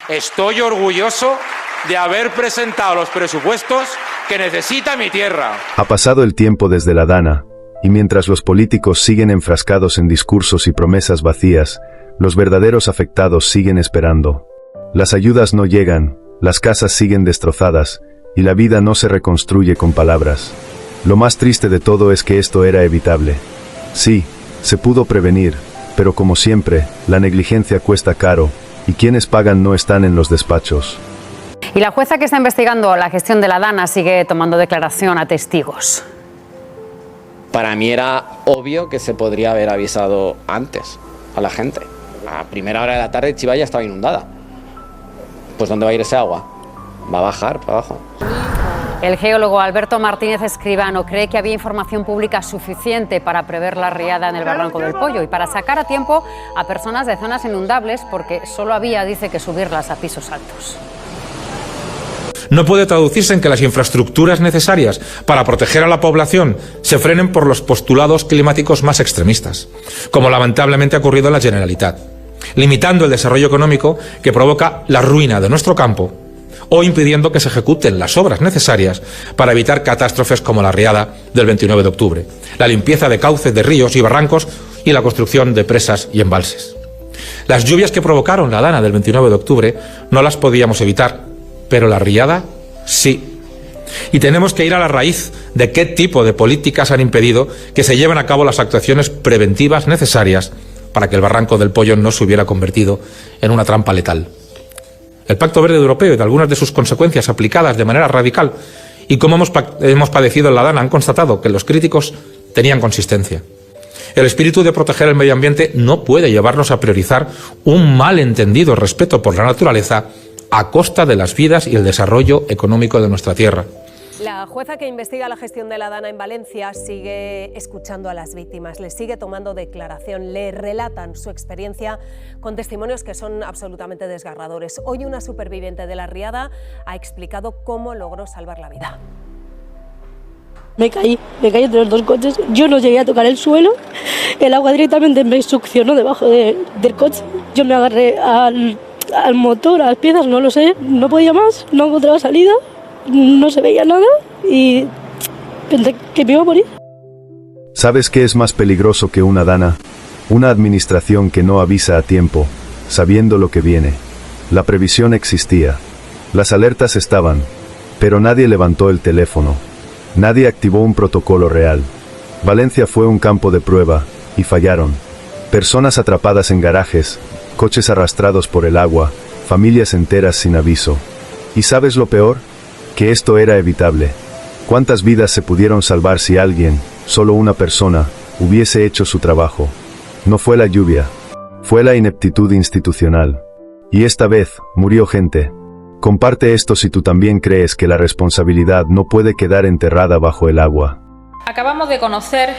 Estoy orgulloso de haber presentado los presupuestos que necesita mi tierra. Ha pasado el tiempo desde la Dana, y mientras los políticos siguen enfrascados en discursos y promesas vacías, los verdaderos afectados siguen esperando. Las ayudas no llegan, las casas siguen destrozadas, y la vida no se reconstruye con palabras. Lo más triste de todo es que esto era evitable. Sí, se pudo prevenir, pero como siempre, la negligencia cuesta caro, y quienes pagan no están en los despachos. Y la jueza que está investigando la gestión de la Dana sigue tomando declaración a testigos. Para mí era obvio que se podría haber avisado antes a la gente. A primera hora de la tarde Chivaya estaba inundada. Pues ¿dónde va a ir ese agua? Va a bajar para abajo. El geólogo Alberto Martínez Escribano cree que había información pública suficiente para prever la riada en el Barranco del Pollo y para sacar a tiempo a personas de zonas inundables, porque solo había, dice, que subirlas a pisos altos. No puede traducirse en que las infraestructuras necesarias para proteger a la población se frenen por los postulados climáticos más extremistas, como lamentablemente ha ocurrido en la Generalitat, limitando el desarrollo económico que provoca la ruina de nuestro campo o impidiendo que se ejecuten las obras necesarias para evitar catástrofes como la riada del 29 de octubre, la limpieza de cauces de ríos y barrancos y la construcción de presas y embalses. Las lluvias que provocaron la Dana del 29 de octubre no las podíamos evitar, pero la riada sí. Y tenemos que ir a la raíz de qué tipo de políticas han impedido que se lleven a cabo las actuaciones preventivas necesarias para que el Barranco del Pollo no se hubiera convertido en una trampa letal. El Pacto Verde Europeo y de algunas de sus consecuencias aplicadas de manera radical y cómo hemos padecido en la Dana han constatado que los críticos tenían consistencia. El espíritu de proteger el medio ambiente no puede llevarnos a priorizar un malentendido respeto por la naturaleza a costa de las vidas y el desarrollo económico de nuestra tierra. La jueza que investiga la gestión de la Dana en Valencia sigue escuchando a las víctimas, les sigue tomando declaración, le relatan su experiencia con testimonios que son absolutamente desgarradores. Hoy una superviviente de la riada ha explicado cómo logró salvar la vida. Me caí entre los dos coches, yo no llegué a tocar el suelo, el agua directamente me succionó debajo del coche, yo me agarré al motor, a las piezas, no lo sé, no podía más, no encontraba salida. No se veía nada y pensé que me iba a morir. ¿Sabes qué es más peligroso que una Dana? Una administración que no avisa a tiempo, sabiendo lo que viene. La previsión existía. Las alertas estaban, pero nadie levantó el teléfono. Nadie activó un protocolo real. Valencia fue un campo de prueba, y fallaron. Personas atrapadas en garajes, coches arrastrados por el agua, familias enteras sin aviso. ¿Y sabes lo peor? Que esto era evitable. ¿Cuántas vidas se pudieron salvar si alguien, solo una persona, hubiese hecho su trabajo? No fue la lluvia, fue la ineptitud institucional. Y esta vez, murió gente. Comparte esto si tú también crees que la responsabilidad no puede quedar enterrada bajo el agua. Acabamos de conocer,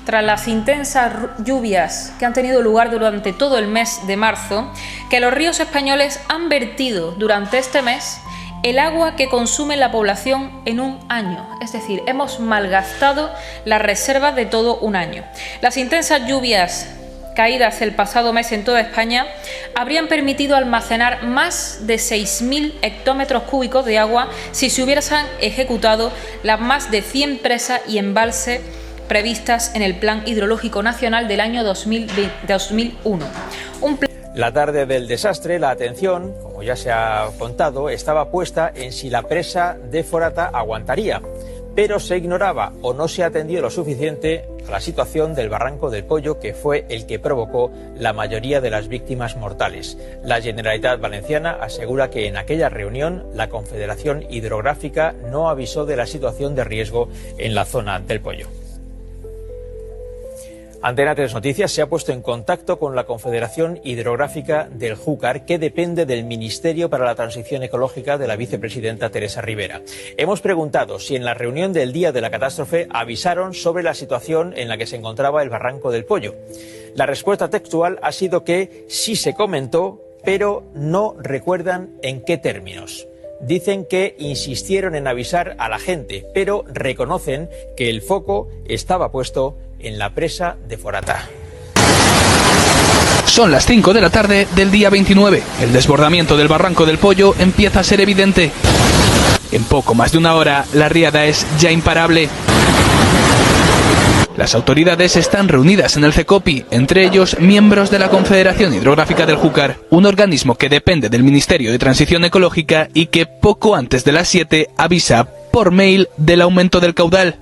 tras las intensas lluvias que han tenido lugar durante todo el mes de marzo, que los ríos españoles han vertido durante este mes el agua que consume la población en un año, es decir, hemos malgastado las reservas de todo un año. Las intensas lluvias caídas el pasado mes en toda España habrían permitido almacenar más de 6.000 hectómetros cúbicos de agua si se hubiesen ejecutado las más de 100 presas y embalses previstas en el Plan Hidrológico Nacional del año 2001. La tarde del desastre, la atención, como ya se ha contado, estaba puesta en si la presa de Forata aguantaría, pero se ignoraba o no se atendió lo suficiente a la situación del Barranco del Pollo, que fue el que provocó la mayoría de las víctimas mortales. La Generalitat Valenciana asegura que en aquella reunión la Confederación Hidrográfica no avisó de la situación de riesgo en la zona del Pollo. Antena 3 Noticias se ha puesto en contacto con la Confederación Hidrográfica del Júcar, que depende del Ministerio para la Transición Ecológica de la vicepresidenta Teresa Rivera. Hemos preguntado si en la reunión del día de la catástrofe avisaron sobre la situación en la que se encontraba el Barranco del Pollo. La respuesta textual ha sido que sí se comentó, pero no recuerdan en qué términos. Dicen que insistieron en avisar a la gente, pero reconocen que el foco estaba puesto en la presa de Forata. Son las 5 de la tarde del día 29. El desbordamiento del Barranco del Pollo empieza a ser evidente. En poco más de una hora, la riada es ya imparable. Las autoridades están reunidas en el CECOPI, entre ellos miembros de la Confederación Hidrográfica del Júcar, un organismo que depende del Ministerio de Transición Ecológica y que poco antes de las 7 avisa por mail del aumento del caudal.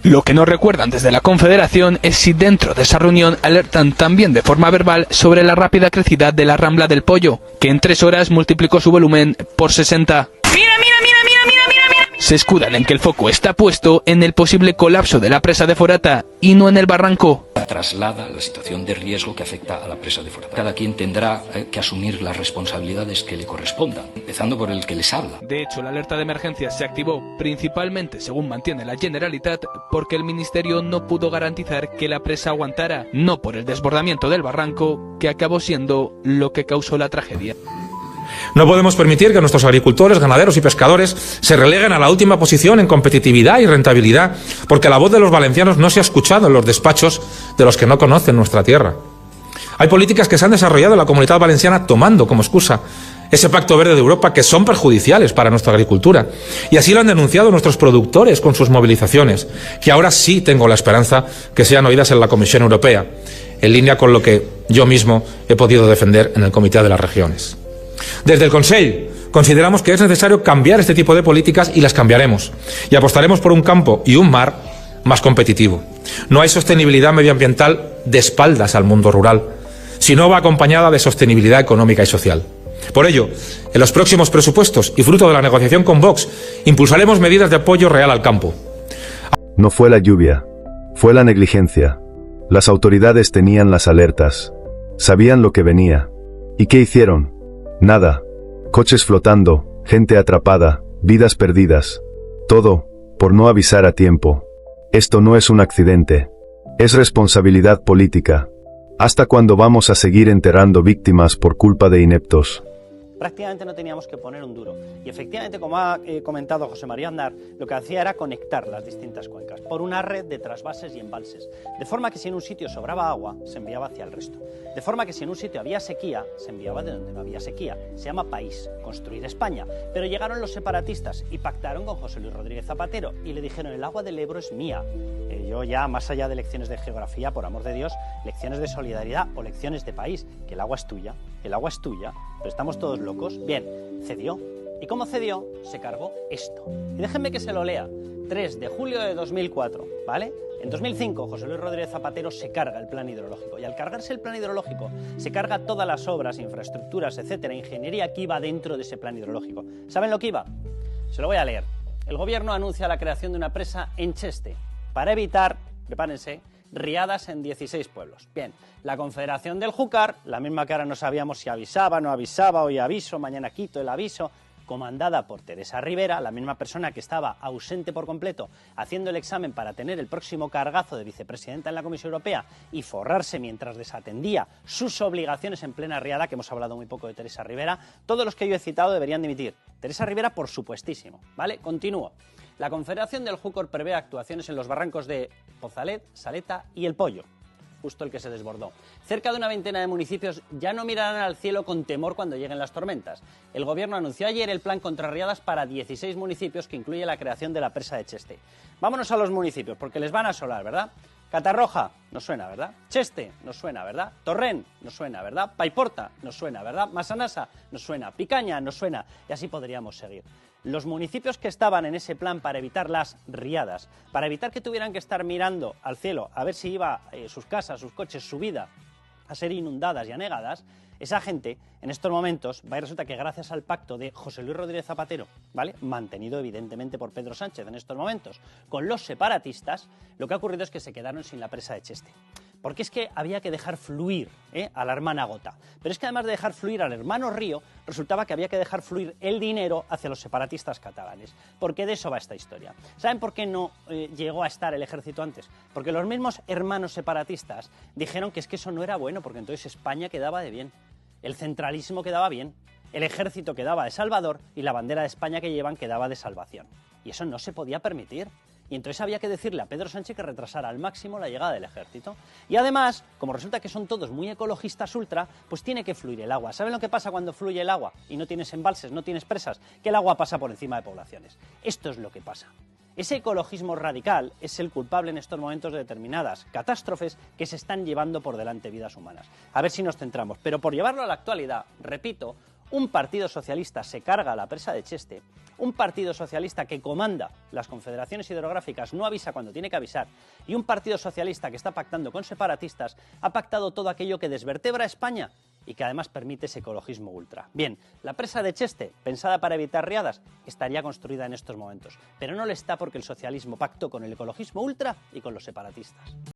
Lo que no recuerdan desde la Confederación es si dentro de esa reunión alertan también de forma verbal sobre la rápida crecida de la Rambla del Pollo, que en 3 horas multiplicó su volumen por 60. Se escudan en que el foco está puesto en el posible colapso de la presa de Forata y no en el barranco. Traslada la situación de riesgo que afecta a la presa de Forata. Cada quien tendrá que asumir las responsabilidades que le correspondan, empezando por el que les habla. De hecho, la alerta de emergencia se activó principalmente, según mantiene la Generalitat, porque el Ministerio no pudo garantizar que la presa aguantara, no por el desbordamiento del barranco, que acabó siendo lo que causó la tragedia. No podemos permitir que nuestros agricultores, ganaderos y pescadores se releguen a la última posición en competitividad y rentabilidad, porque la voz de los valencianos no se ha escuchado en los despachos de los que no conocen nuestra tierra. Hay políticas que se han desarrollado en la Comunidad Valenciana tomando como excusa ese Pacto Verde de Europa que son perjudiciales para nuestra agricultura. Y así lo han denunciado nuestros productores con sus movilizaciones, que ahora sí tengo la esperanza que sean oídas en la Comisión Europea, en línea con lo que yo mismo he podido defender en el Comité de las Regiones. Desde el Consell consideramos que es necesario cambiar este tipo de políticas y las cambiaremos. Y apostaremos por un campo y un mar más competitivo. No hay sostenibilidad medioambiental de espaldas al mundo rural, sino va acompañada de sostenibilidad económica y social. Por ello, en los próximos presupuestos y fruto de la negociación con Vox, impulsaremos medidas de apoyo real al campo. No fue la lluvia, fue la negligencia. Las autoridades tenían las alertas, sabían lo que venía. ¿Y qué hicieron? Nada. Coches flotando, gente atrapada, vidas perdidas. Todo, por no avisar a tiempo. Esto no es un accidente. Es responsabilidad política. ¿Hasta cuándo vamos a seguir enterrando víctimas por culpa de ineptos? Prácticamente no teníamos que poner un duro. Y efectivamente, como ha comentado José María Aznar, lo que hacía era conectar las distintas cuencas por una red de trasvases y embalses. De forma que si en un sitio sobraba agua, se enviaba hacia el resto. De forma que si en un sitio había sequía, se enviaba de donde no había sequía. Se llama país, construir España. Pero llegaron los separatistas y pactaron con José Luis Rodríguez Zapatero y le dijeron: el agua del Ebro es mía. Yo ya, más allá de lecciones de geografía, por amor de Dios, lecciones de solidaridad o lecciones de país, que el agua es tuya, pero estamos todos locos. Bien, cedió. ¿Y cómo cedió? Se cargó esto. Y déjenme que se lo lea. 3 de julio de 2004, ¿vale? En 2005, José Luis Rodríguez Zapatero se carga el plan hidrológico. Y al cargarse el plan hidrológico, se carga todas las obras, infraestructuras, etcétera, ingeniería que iba dentro de ese plan hidrológico. ¿Saben lo que iba? Se lo voy a leer. El gobierno anuncia la creación de una presa en Cheste para evitar, prepárense, riadas en 16 pueblos. Bien, la Confederación del Júcar, la misma que ahora no sabíamos si avisaba, no avisaba, hoy aviso, mañana quito el aviso, comandada por Teresa Rivera, la misma persona que estaba ausente por completo haciendo el examen para tener el próximo cargazo de vicepresidenta en la Comisión Europea y forrarse mientras desatendía sus obligaciones en plena riada, que hemos hablado muy poco de Teresa Rivera. Todos los que yo he citado deberían dimitir. Teresa Rivera, por supuestísimo, ¿vale? Continúo. La Confederación del Júcar prevé actuaciones en los barrancos de Pozalet, Saleta y El Pollo, justo el que se desbordó. Cerca de una veintena de municipios ya no mirarán al cielo con temor cuando lleguen las tormentas. El gobierno anunció ayer el plan contra riadas para 16 municipios, que incluye la creación de la presa de Cheste. Vámonos a los municipios, porque les van a asolar, ¿verdad? Catarroja, no suena, ¿verdad? Cheste, no suena, ¿verdad? Torrent, no suena, ¿verdad? Paiporta, no suena, ¿verdad? Massanassa, no suena. Picaña, no suena. Y así podríamos seguir. Los municipios que estaban en ese plan para evitar las riadas, para evitar que tuvieran que estar mirando al cielo a ver si iba sus casas, sus coches, su vida a ser inundadas y anegadas, esa gente en estos momentos, va y resulta que gracias al pacto de José Luis Rodríguez Zapatero, ¿vale?, mantenido evidentemente por Pedro Sánchez en estos momentos, con los separatistas, lo que ha ocurrido es que se quedaron sin la presa de Cheste. Porque es que había que dejar fluir a la hermana Gota. Pero es que además de dejar fluir al hermano Río, resultaba que había que dejar fluir el dinero hacia los separatistas catalanes. Porque de eso va esta historia. ¿Saben por qué no llegó a estar el ejército antes? Porque los mismos hermanos separatistas dijeron que es que eso no era bueno, porque entonces España quedaba de bien. El centralismo quedaba bien. El ejército quedaba de salvador y la bandera de España que llevan quedaba de salvación. Y eso no se podía permitir. Y entonces había que decirle a Pedro Sánchez que retrasara al máximo la llegada del ejército. Y además, como resulta que son todos muy ecologistas ultra, pues tiene que fluir el agua. ¿Saben lo que pasa cuando fluye el agua y no tienes embalses, no tienes presas? Que el agua pasa por encima de poblaciones. Esto es lo que pasa. Ese ecologismo radical es el culpable en estos momentos de determinadas catástrofes que se están llevando por delante vidas humanas. A ver si nos centramos. Pero por llevarlo a la actualidad, repito, un partido socialista se carga a la presa de Cheste, un partido socialista que comanda las confederaciones hidrográficas no avisa cuando tiene que avisar, y un partido socialista que está pactando con separatistas ha pactado todo aquello que desvertebra a España y que además permite ese ecologismo ultra. Bien, la presa de Cheste, pensada para evitar riadas, estaría construida en estos momentos, pero no lo está porque el socialismo pactó con el ecologismo ultra y con los separatistas.